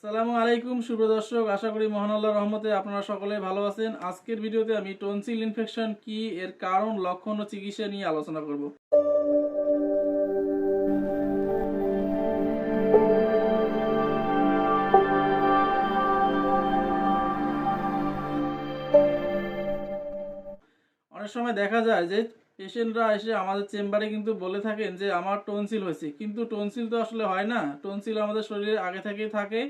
আসসালামু আলাইকুম সুপ্রদর্শক, আশা করি মহান আল্লাহর রহমতে আপনারা সকলে ভালো আছেন। আজকের ভিডিওতে আমি টনসিল ইনফেকশন কি, এর কারণ, লক্ষণ ও চিকিৎসা নিয়ে আলোচনা করব। অনেক সময় দেখা যায় যে পেশেন্টরা এসে আমাদের চেম্বারে কিন্তু বলে থাকেন যে আমার টনসিল হয়েছে, কিন্তু টনসিল তো আসলে হয় না। টনসিল আমাদের শরীরে আগে থেকেই থাকে,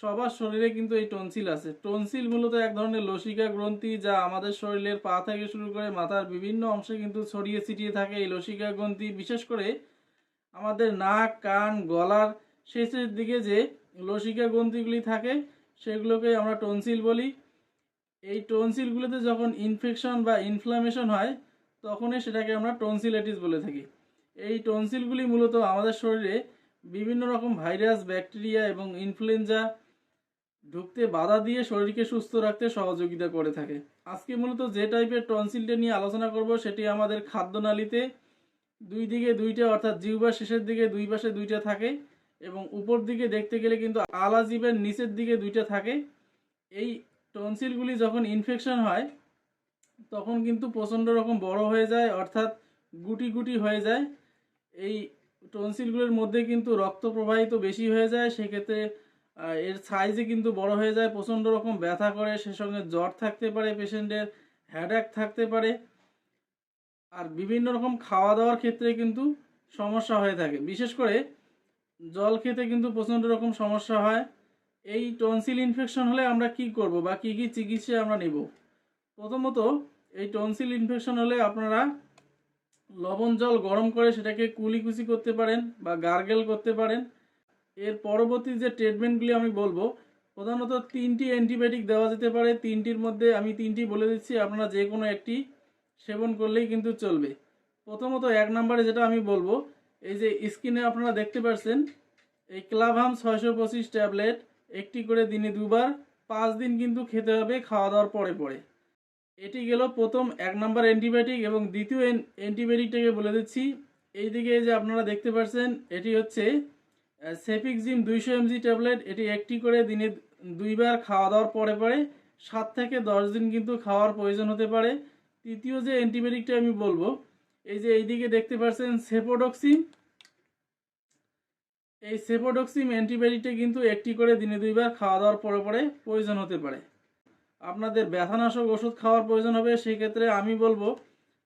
সবার শরীরে কিন্তু এই টনসিল আছে। টনসিল মূলত এক ধরনের লসিকা গ্রন্থি, যা আমাদের শরীরের পা থেকে শুরু করে মাথার বিভিন্ন অংশে কিন্তু ছড়িয়ে ছিটিয়ে থাকে। এই লসিকা গ্রন্থি বিশেষ করে আমাদের নাক, কান, গলার শেষের দিকে যে লসিকা গ্রন্থিগুলি থাকে সেগুলোকে আমরা টনসিল বলি। এই টনসিলগুলোতে যখন ইনফেকশন বা ইনফ্লামেশন হয় তখনই সেটাকে আমরা টনসিলাইটিস বলে থাকি। এই টনসিলগুলি মূলত আমাদের শরীরে বিভিন্ন রকম ভাইরাস, ব্যাকটেরিয়া এবং ইনফ্লুয়েঞ্জা ঢুকতে বাধা দিয়ে শরীরকে সুস্থ রাখতে সহযোগিতা করে থাকে। আজকে মূলত যে টাইপের টনসিলটা নিয়ে আলোচনা করব সেটি আমাদের খাদ্যনালীতে দুই দিকে দুইটা, অর্থাৎ জিহ্বার শেষের দিকে দুই পাশে দুইটা থাকে এবং উপর দিকে দেখতে গেলে কিন্তু আলা জিভের নিচের দিকে দুইটা থাকে। এই টনসিলগুলি যখন ইনফেকশন হয় তখন কিন্তু প্রচণ্ড রকম বড় হয়ে যায়, অর্থাৎ গুটি গুটি হয়ে যায়। এই টনসিলগুলোর মধ্যে কিন্তু রক্ত প্রবাহিত বেশি হয়ে যায়, সেক্ষেত্রে এর সাইজে কিন্তু বড় হয়ে যায়, প্রচণ্ড রকম ব্যথা করে, সে সঙ্গে জ্বর থাকতে পারে, পেশেন্টের হেডেক থাকতে পারে, আর বিভিন্ন রকম খাওয়া দাওয়ার ক্ষেত্রে কিন্তু সমস্যা হয়ে থাকে। বিশেষ করে জল খেতে কিন্তু প্রচণ্ড রকম সমস্যা হয়। এই টনসিল ইনফেকশন হলে আমরা কি করব বা কি কি চিকিৎসা আমরা নেব? প্রথমত, এই টনসিল ইনফেকশন হলে আপনারা লবণ জল গরম করে সেটাকে কুলিকুচি করতে পারেন বা গার্গেল করতে পারেন। এর পরবর্তী যে ট্রিটমেন্টগুলি আমি বলবো, প্রধানত 3টি অ্যান্টিবায়োটিক দেওয়া যেতে পারে। 3টির মধ্যে আমি 3টি বলে দিচ্ছি, আপনারা যে কোনো একটি সেবন করলেই কিন্তু চলবে। প্রথমত 1 নম্বরে যেটা আমি বলবো, এই যে স্ক্রিনে আপনারা দেখতে পাচ্ছেন এই ক্লাভাম 625 ট্যাবলেট, একটি করে দিনে 2বার 5 দিন কিন্তু খেতে হবে খাওয়া দাওয়ার পরে পরে। এটি গেল প্রথম 1 নম্বর অ্যান্টিবায়োটিক। এবং দ্বিতীয় অ্যান্টিবায়োটিকটাকে বলে দিচ্ছি, এই দিকে যে আপনারা দেখতে পাচ্ছেন এটি হচ্ছে সেফিক্সিম 200 mg ট্যাবলেট। এটি একটি করে দিনে 2বার খাওয়া দাওয়ার পরে পরে 7 থেকে 10 দিন কিন্তু খাওয়ার প্রয়োজন হতে পারে। তৃতীয় যে অ্যান্টিবায়োটিকটা আমি বলবো, এই যে এইদিকে দেখতে পাচ্ছেন সেফোডক্সিম। এই সেফোডক্সিম অ্যান্টিবায়োটিকটা কিন্তু একটি করে দিনে 2বার খাওয়া দাওয়ার পরে পরে প্রয়োজন হতে পারে। আপনাদের ব্যথানাশক ওষুধ খাওয়ার প্রয়োজন হবে, সেই ক্ষেত্রে আমি বলবো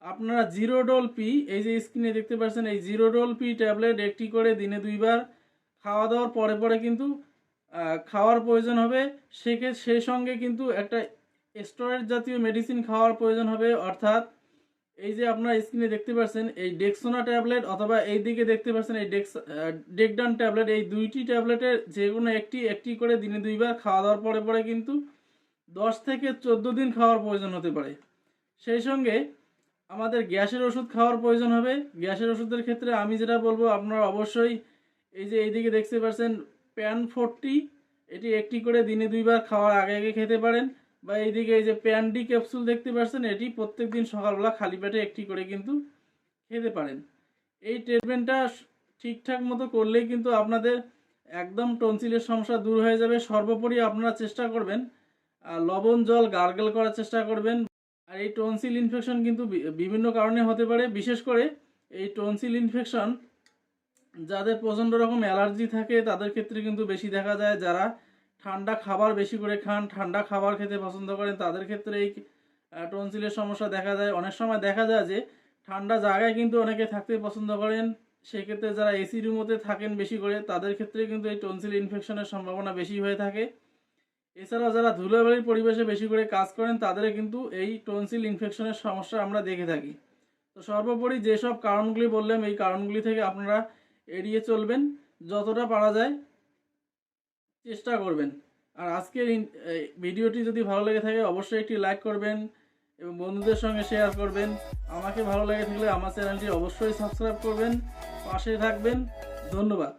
আপনারা জিরোডল পি, এই যে স্ক্রিনে দেখতে পাচ্ছেন এই জিরোডল পি ট্যাবলেট একটি করে দিনে 2বার খাওয়া দাওয়ার পরে পরে কিন্তু খাওয়ার প্রয়োজন হবে। সেই সঙ্গে কিন্তু একটা স্টেরয়েড জাতীয় মেডিসিন খাওয়ার প্রয়োজন হবে, অর্থাৎ এই যে আপনারা স্ক্রিনে দেখতে পাচ্ছেন এই ডেক্সোনা ট্যাবলেট, অথবা এই দিকে দেখতে পাচ্ছেন এই ডেকডান ট্যাবলেট। এই 2টি ট্যাবলেটের যে কোনো একটি করে দিনে 2বার খাওয়া দাওয়ার পরে পরে কিন্তু 10 থেকে 14 দিন খাওয়ার প্রয়োজন হতে পারে। সেই সঙ্গে আমাদের গ্যাসের ওষুধ খাওয়ার প্রয়োজন হবে। গ্যাসের ওষুধের ক্ষেত্রে আমি যেটা বলবো, আপনারা অবশ্যই এই যে এইদিকে দেখতে পাচ্ছেন প্যান 40, এটি একটি করে দিনে 2বার খাওয়ার আগে আগে খেতে পারেন। বা এইদিকে এই যে প্যান ডি ক্যাপসুল দেখতে পাচ্ছেন, এটি প্রত্যেক দিন সকালবেলা খালি পেটে একটি করে কিন্তু খেতে পারেন। এই ট্রিটমেন্টটা ঠিকঠাক মতো করলেই কিন্তু আপনাদের একদম টনসিলের সমস্যা দূর হয়ে যাবে। সর্বোপরি আপনারা চেষ্টা করবেন লবণ জল গার্গেল করার চেষ্টা করবেন। আর এই টনসিল ইনফেকশন কিন্তু বিভিন্ন কারণে হতে পারে। বিশেষ করে এই টনসিল ইনফেকশন যাদের প্রচণ্ড রকম অ্যালার্জি থাকে তাদের ক্ষেত্রে কিন্তু বেশি দেখা যায়। যারা ঠান্ডা খাবার বেশি করে খান, ঠান্ডা খাবার খেতে পছন্দ করেন, তাদের ক্ষেত্রে এই টনসিলের সমস্যা দেখা যায়। অনেক সময় দেখা যায় যে ঠান্ডা জায়গায় কিন্তু অনেকে থাকতে পছন্দ করেন, সেক্ষেত্রে যারা এসি রুমতে থাকেন বেশি করে, তাদের ক্ষেত্রে কিন্তু এই টনসিল ইনফেকশনের সম্ভাবনা বেশি হয়ে থাকে। এছাড়াও যারা ধুলোবালির পরিবেশে বেশি করে কাজ করেন, তাদের কিন্তু এই টনসিল ইনফেকশনের সমস্যা আমরা দেখে থাকি। তো সর্বোপরি যেসব কারণগুলি বললাম, এই কারণগুলি থেকে আপনারা এড়িয়ে চলবেন, যতটা পারা যায় চেষ্টা করবেন। আর আজকের ভিডিওটি যদি ভালো লেগে থাকে অবশ্যই একটি লাইক করবেন এবং বন্ধুদের সঙ্গে শেয়ার করবেন। আমাকে ভালো লেগে থাকলে আমার চ্যানেলটি অবশ্যই সাবস্ক্রাইব করবেন, পাশে থাকবেন। ধন্যবাদ।